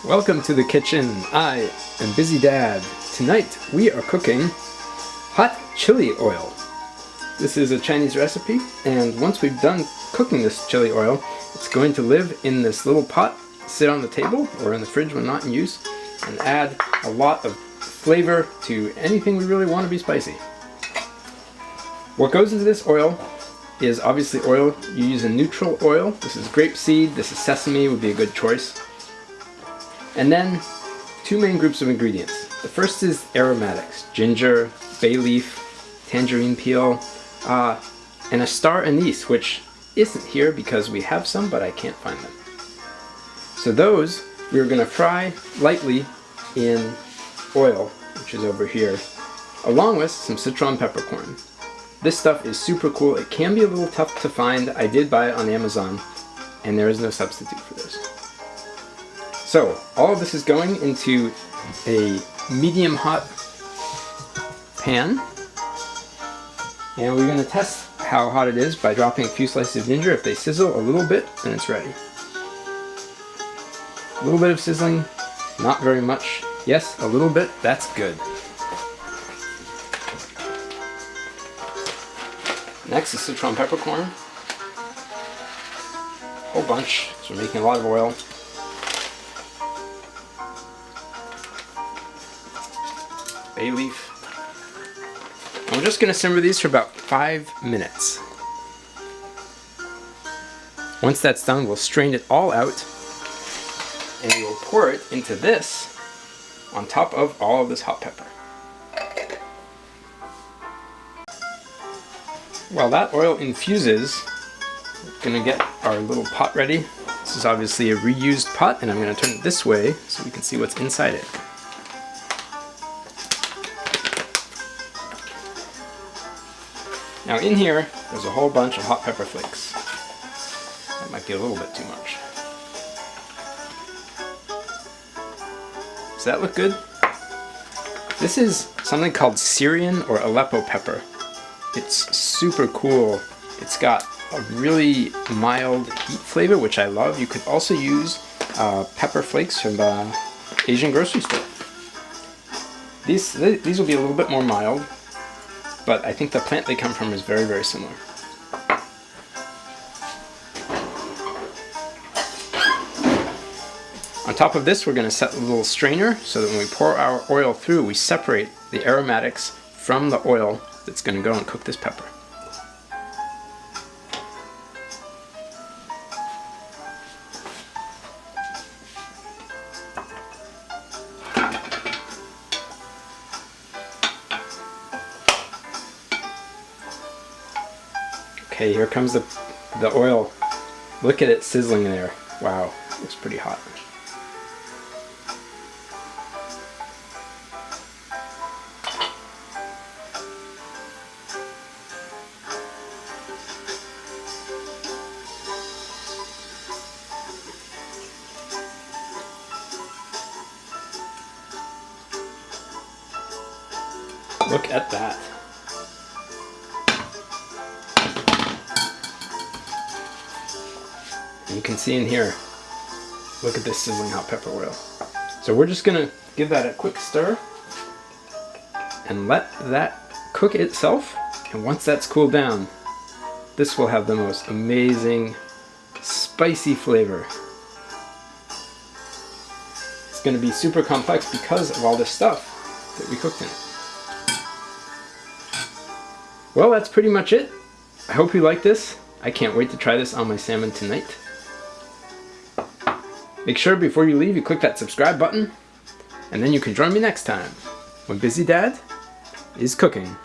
Welcome to the kitchen. I am Busy Dad. Tonight we are cooking hot chili oil. This is a Chinese recipe, and once we've done cooking this chili oil, it's going to live in this little pot, sit on the table or in the fridge when not in use, and add a lot of flavor to anything we really want to be spicy. What goes into this oil is obviously oil. You use a neutral oil. This is grapeseed, this is sesame, would be a good choice. And then two main groups of ingredients. The first is aromatics: ginger, bay leaf, tangerine peel, and a star anise, which isn't here because we have some, but I can't find them. So those we're going to fry lightly in oil, which is over here, along with some Sichuan peppercorn. This stuff is super cool. It can be a little tough to find. I did buy it on Amazon, and there is no substitute for this. So all of this is going into a medium hot pan, and we're going to test how hot it is by dropping a few slices of ginger. If they sizzle a little bit, then it's ready. A little bit of sizzling, not very much. Yes, a little bit, that's good. Next is Sichuan peppercorn. A whole bunch, so we're making a lot of oil. Bay leaf. And we're just going to simmer these for about 5 minutes. Once that's done, we'll strain it all out, and we'll pour it into this on top of all of this hot pepper. While that oil infuses, we're going to get our little pot ready. This is obviously a reused pot, and I'm going to turn it this way so we can see what's inside it. Now in here, there's a whole bunch of hot pepper flakes. That might be a little bit too much. Does that look good? This is something called Syrian or Aleppo pepper. It's super cool. It's got a really mild heat flavor, which I love. You could also use pepper flakes from the Asian grocery store. These will be a little bit more mild, but I think the plant they come from is very, very similar. On top of this, we're going to set a little strainer so that when we pour our oil through, we separate the aromatics from the oil that's going to go and cook this pepper. Okay, here comes the oil. Look at it sizzling there. Wow, looks pretty hot. Look at that. You can see in here, look at this sizzling hot pepper oil. So we're just going to give that a quick stir and let that cook itself. And once that's cooled down, this will have the most amazing spicy flavor. It's going to be super complex because of all this stuff that we cooked in it. Well, that's pretty much it. I hope you like this. I can't wait to try this on my salmon tonight. Make sure before you leave you click that subscribe button, and then you can join me next time when Busy Dad is cooking.